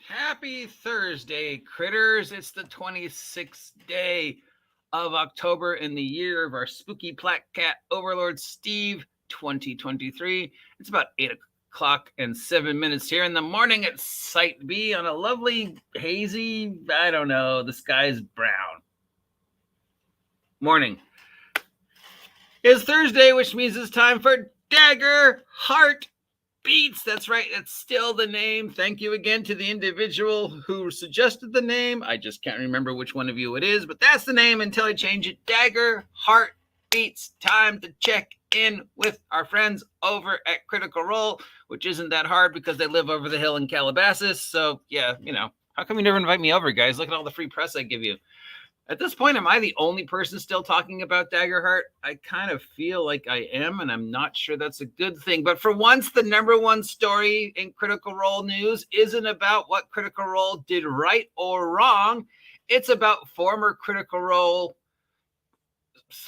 Happy Thursday, critters. It's the 26th day of October in the year of our spooky black cat overlord Steve 2023. It's about 8 o'clock and 7 minutes here in the morning at Site B on a lovely, hazy, I don't know, the sky's brown morning. It's Thursday, which means it's time for Dagger Heart Beats. That's right. That's still the name. Thank you again to the individual who suggested the name. I just can't remember which one of you it is, but that's the name until I change it. Dagger Heart Beats. Time to check in with our friends over at Critcial Role, which isn't that hard because they live over the hill in Calabasas. So yeah, how come you never invite me over, guys? Look at all the free press I give you. At this point, am I the only person still talking about Daggerheart? I kind of feel like I am, and I'm not sure that's a good thing. But for once, the number one story in Critcial Role news isn't about what Critcial Role did right or wrong. It's about former Critcial Role,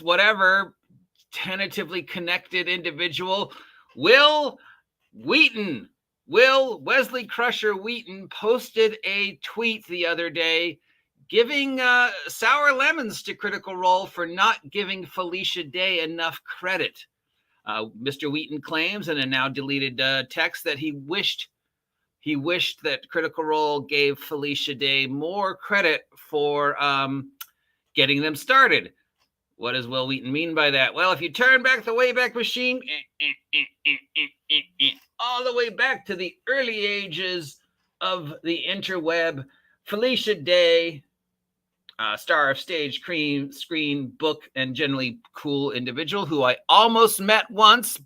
whatever, tentatively connected individual, Wil Wheaton. Wil Wesley Crusher Wheaton posted a tweet the other day giving sour lemons to Critcial Role for not giving Felicia Day enough credit. Mr. Wheaton claims in a now deleted text that he wished that Critcial Role gave Felicia Day more credit for getting them started. What does Wil Wheaton mean by that? Well, if you turn back the Wayback Machine, all the way back to the early ages of the interweb, Felicia Day, star of stage, screen, book, and generally cool individual who I almost met once.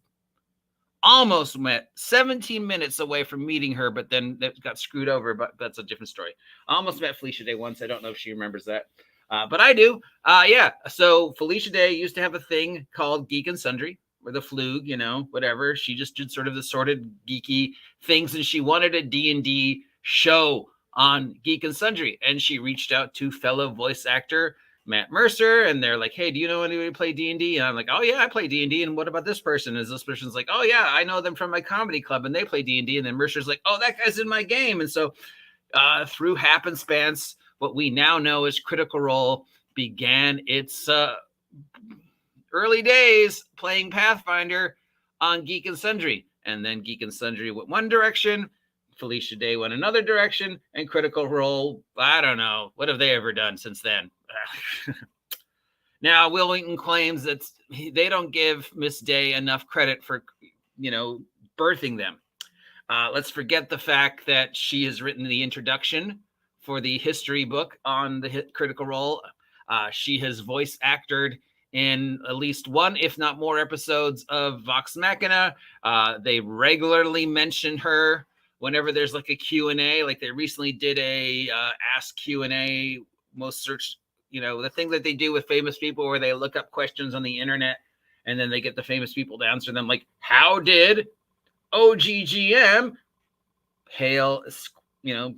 17 minutes away from meeting her, but then that got screwed over, but that's a different story. I almost met Felicia Day once. I don't know if she remembers that, but I do. So Felicia Day used to have a thing called Geek and Sundry, or the Flug, whatever. She just did sort of the sorted geeky things, and she wanted a D&D show on Geek and Sundry, and she reached out to fellow voice actor Matt Mercer, and they're like, hey, do you know anybody who play D&D? And I'm like, oh yeah, I play D&D. And what about this person? And this person's like, oh yeah, I know them from my comedy club, and they play D&D. And then Mercer's like, oh, that guy's in my game. And so through happenstance, what we now know as Critcial Role began its early days playing Pathfinder on Geek and Sundry. And then Geek and Sundry went one direction, Felicia Day went another direction, and Critcial Role, I don't know, what have they ever done since then? Now, Wil Wheaton claims that they don't give Miss Day enough credit for, birthing them. Let's forget the fact that she has written the introduction for the history book on the Critcial Role. She has voice acted in at least one, if not more, episodes of Vox Machina. They regularly mention her whenever there's like a Q&A, like they recently did a Ask Q&A, most searched, the thing that they do with famous people where they look up questions on the internet and then they get the famous people to answer them. Like, how did OGGM hail,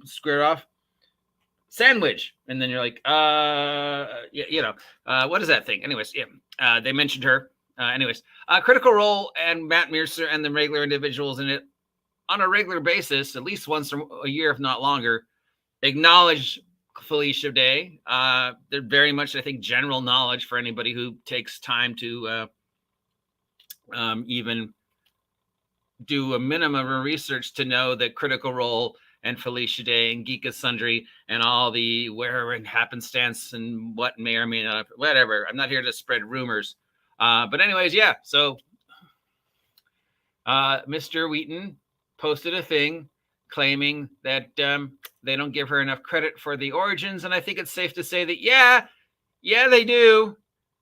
square off sandwich? And then you're like, what is that thing? Anyways, they mentioned her. Critcial Role and Matt Mercer and the regular individuals in it on a regular basis, at least once a year, if not longer, acknowledge Felicia Day. They're very much, I think, general knowledge for anybody who takes time to even do a minimum of research to know that Critcial Role and Felicia Day and Geek and Sundry and all the where and happenstance and what may or may not, whatever. I'm not here to spread rumors. But anyways, yeah. So Mr. Wheaton posted a thing claiming that they don't give her enough credit for the origins. And I think it's safe to say that, yeah, they do.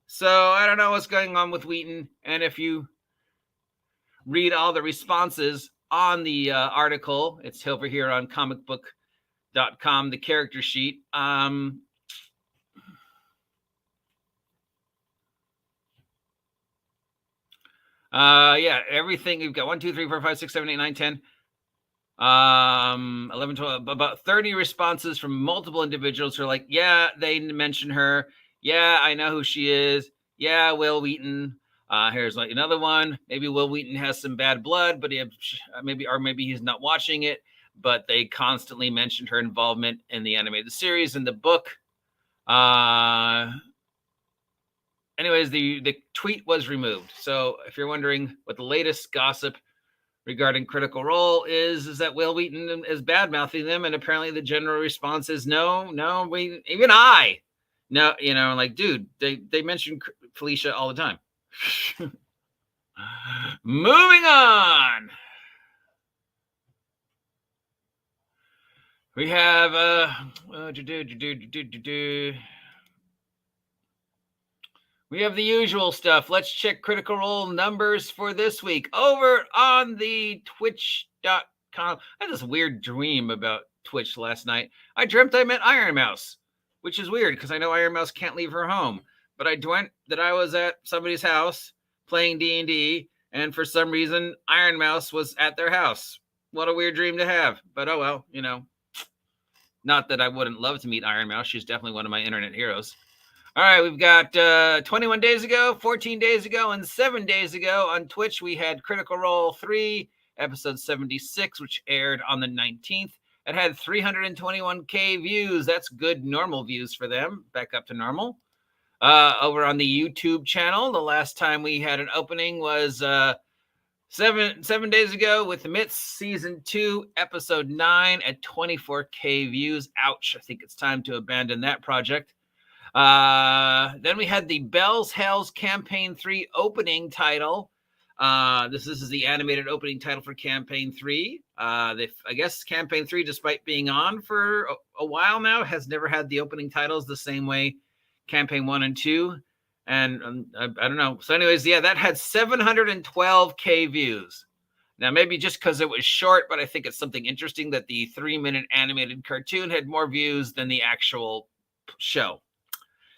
So I don't know what's going on with Wheaton. And if you read all the responses on the article, it's over here on comicbook.com, the character sheet. Everything. You've got 1, 2, 3, 4, 5, 6, 7, 8, 9, 10. 11, 12, about 30 responses from multiple individuals who are like, yeah, they mention her. Yeah, I know who she is. Yeah, Wil Wheaton. Here's like another one. Maybe Wil Wheaton has some bad blood, but maybe he's not watching it. but they constantly mentioned her involvement in the animated series and the book. Anyways, the tweet was removed. So if you're wondering what the latest gossip regarding Critical Role is that Wil Wheaton is bad-mouthing them, and apparently the general response is no, even I. No, like, dude, they mention Felicia all the time. Moving on. We have we have the usual stuff. Let's check Critical Role numbers for this week over on the twitch.com. I had this weird dream about Twitch last night. I dreamt I met Iron Mouse, which is weird because I know Iron Mouse can't leave her home. But I dreamt that I was at somebody's house playing D&D, and for some reason, Iron Mouse was at their house. What a weird dream to have. But oh well, Not that I wouldn't love to meet Iron Mouse. She's definitely one of my internet heroes. All right, we've got 21 days ago, 14 days ago, and 7 days ago on Twitch, we had Critical Role 3, episode 76, which aired on the 19th. It had 321K views. That's good normal views for them, back up to normal. Over on the YouTube channel, the last time we had an opening was 7 days ago with the Myths Season 2, Episode 9 at 24K views. Ouch, I think it's time to abandon that project. Then we had the Bells Hells Campaign 3 opening title. This is the animated opening title for Campaign 3. I guess Campaign 3, despite being on for a while now, has never had the opening titles the same way Campaign 1 and 2. And I don't know. So anyways, yeah, that had 712K views. Now, maybe just because it was short, but I think it's something interesting that the 3-minute animated cartoon had more views than the actual show.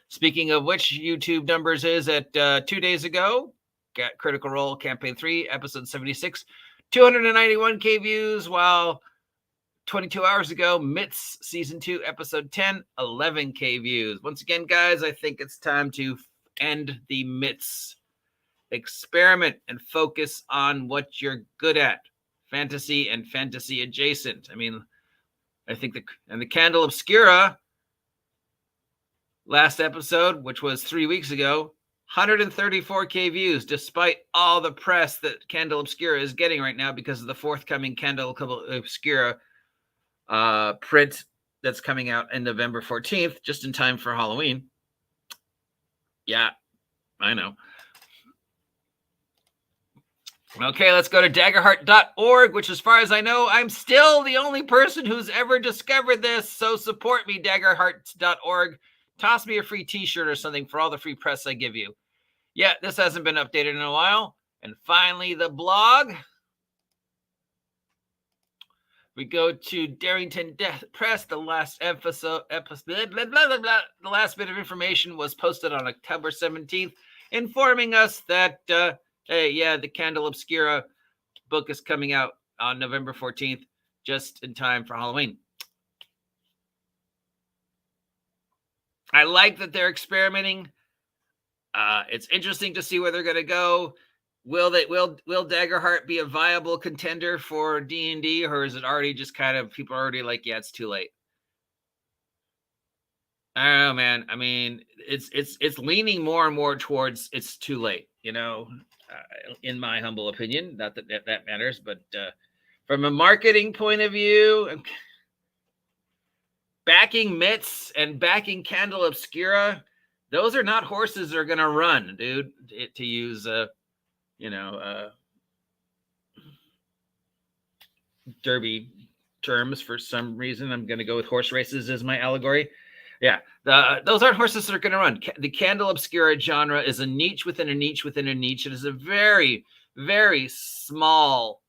Speaking of which, YouTube numbers is at 2 days ago, got Critical Role Campaign 3, Episode 76, 291K views, while 22 hours ago, Myths Season 2, Episode 10, 11K views. Once again, guys, I think it's time to end the Myths experiment and focus on what you're good at. Fantasy and fantasy adjacent. I mean, I think the Candle Obscura last episode, which was 3 weeks ago, 134K views, despite all the press that Candle Obscura is getting right now because of the forthcoming Candle Obscura print that's coming out on November 14th, just in time for Halloween. Yeah, I know. Okay, let's go to daggerheart.org, which, as far as I know, I'm still the only person who's ever discovered this. So support me, daggerheart.org. Toss me a free t-shirt or something for all the free press I give you. Yeah, this hasn't been updated in a while. And finally, the blog. We go to Darrington Press. The last episode, the last bit of information was posted on October 17th, informing us that, hey, yeah, the Candle Obscura book is coming out on November 14th, just in time for Halloween. I like that they're experimenting. It's interesting to see where they're going to go. Will Daggerheart be a viable contender for D&D, or is it already just kind of people are already like, yeah, it's too late? I don't know, man. I mean, it's leaning more and more towards it's too late, in my humble opinion. Not that matters, but from a marketing point of view, backing Myths and backing Candle Obscura, those are not horses that are going to run, dude, to use, derby terms for some reason. I'm going to go with horse races as my allegory. Yeah, those aren't horses that are going to run. The Candle Obscura genre is a niche within a niche within a niche. It is a very, very small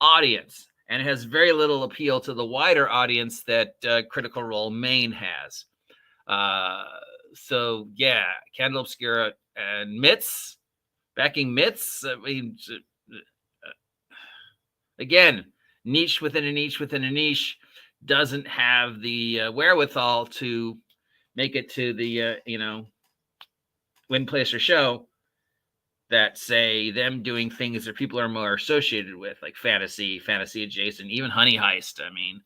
audience, and it has very little appeal to the wider audience that Critical Role main has. So, yeah, Candle Obscura and Myths, backing Myths. I mean, again, niche within a niche within a niche doesn't have the wherewithal to make it to the, win, place, or show. that say them doing things that people are more associated with, like fantasy adjacent, even Honey Heist. I mean,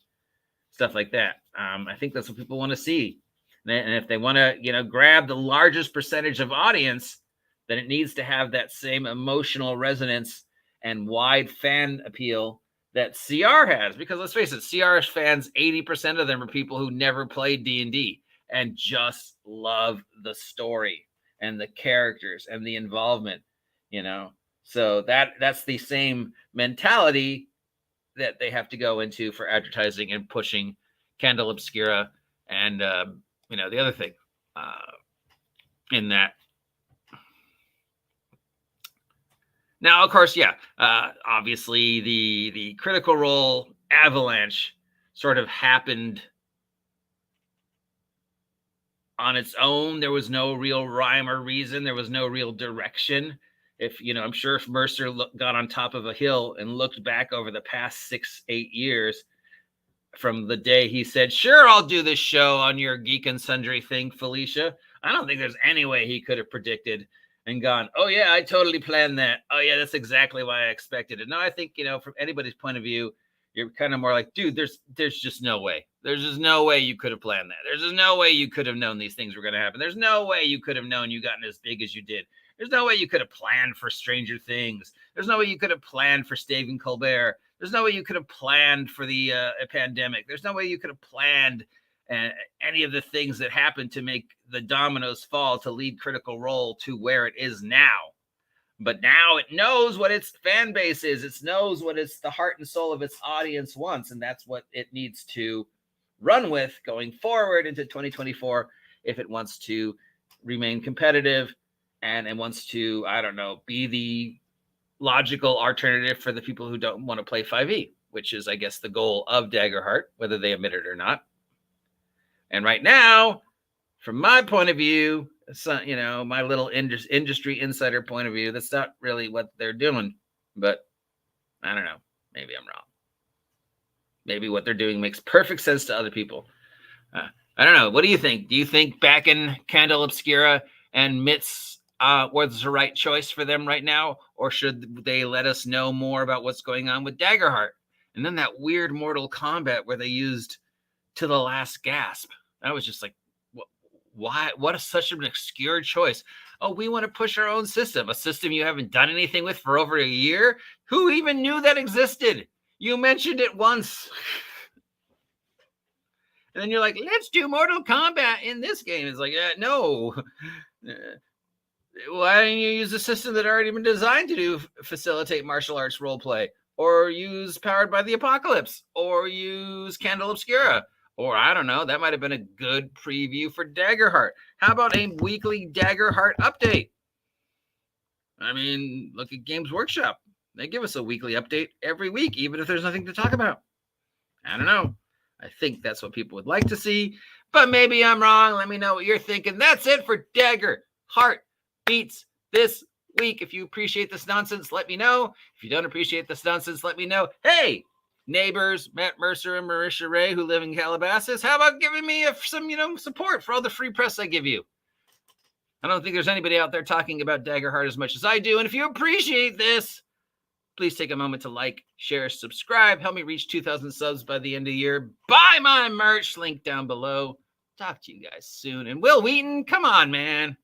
stuff like that. I think that's what people want to see. And if they want to, grab the largest percentage of audience, then it needs to have that same emotional resonance and wide fan appeal that CR has. Because let's face it, CR fans, 80% of them are people who never played D&D and just love the story and the characters and the involvement, So that's the same mentality that they have to go into for advertising and pushing Candle Obscura and the other thing in that. Now, of course, obviously the Critical Role avalanche sort of happened on its own. There was no real rhyme or reason. There was no real direction. I'm sure if Mercer got on top of a hill and looked back over the past 6-8 years from the day he said, sure, I'll do this show on your Geek and Sundry thing, Felicia, I don't think there's any way he could have predicted and gone, oh, yeah, I totally planned that. Oh, yeah, that's exactly why I expected it. No, I think, from anybody's point of view, you're kind of more like, dude, there's just no way. There's just no way you could have planned that. There's just no way you could have known these things were going to happen. There's no way you could have known you gotten as big as you did. There's no way you could have planned for Stranger Things. There's no way you could have planned for Stephen Colbert. There's no way you could have planned for the pandemic. There's no way you could have planned any of the things that happened to make the dominoes fall to lead Critical Role to where it is now. But now it knows what its fan base is. It knows what it's the heart and soul of its audience wants, and that's what it needs to run with going forward into 2024 if it wants to remain competitive and it wants to, be the logical alternative for the people who don't want to play 5e, which is, I guess, the goal of Daggerheart, whether they admit it or not. And right now, from my point of view, my little industry insider point of view, that's not really what they're doing. But I don't know. Maybe I'm wrong. Maybe what they're doing makes perfect sense to other people. I don't know. What do you think? Do you think back in Candle Obscura and Mitts was the right choice for them right now? Or should they let us know more about what's going on with Daggerheart? And then that weird Mortal Kombat where they used To the Last Gasp. That was just like, why? What is such an obscure choice? Oh, we want to push our own system, a system you haven't done anything with for over a year. Who even knew that existed? You mentioned it once. And then you're like, let's do Mortal Kombat in this game. It's like, no. Why don't you use a system that already been designed to facilitate martial arts role play? Or use Powered by the Apocalypse? Or use Candle Obscura? Or I don't know, that might have been a good preview for Daggerheart. How about a weekly Daggerheart update? I mean, look at Games Workshop. They give us a weekly update every week, even if there's nothing to talk about. I don't know. I think that's what people would like to see, but maybe I'm wrong. Let me know what you're thinking. That's it for Daggerheart Beats this week. If you appreciate this nonsense, let me know. If you don't appreciate this nonsense, let me know. Hey, neighbors, Matt Mercer and Marisha Ray, who live in Calabasas, how about giving me some, support for all the free press I give you? I don't think there's anybody out there talking about Daggerheart as much as I do. And if you appreciate this, please take a moment to like, share, subscribe. Help me reach 2,000 subs by the end of the year. Buy my merch, link down below. Talk to you guys soon. And Wil Wheaton, come on, man.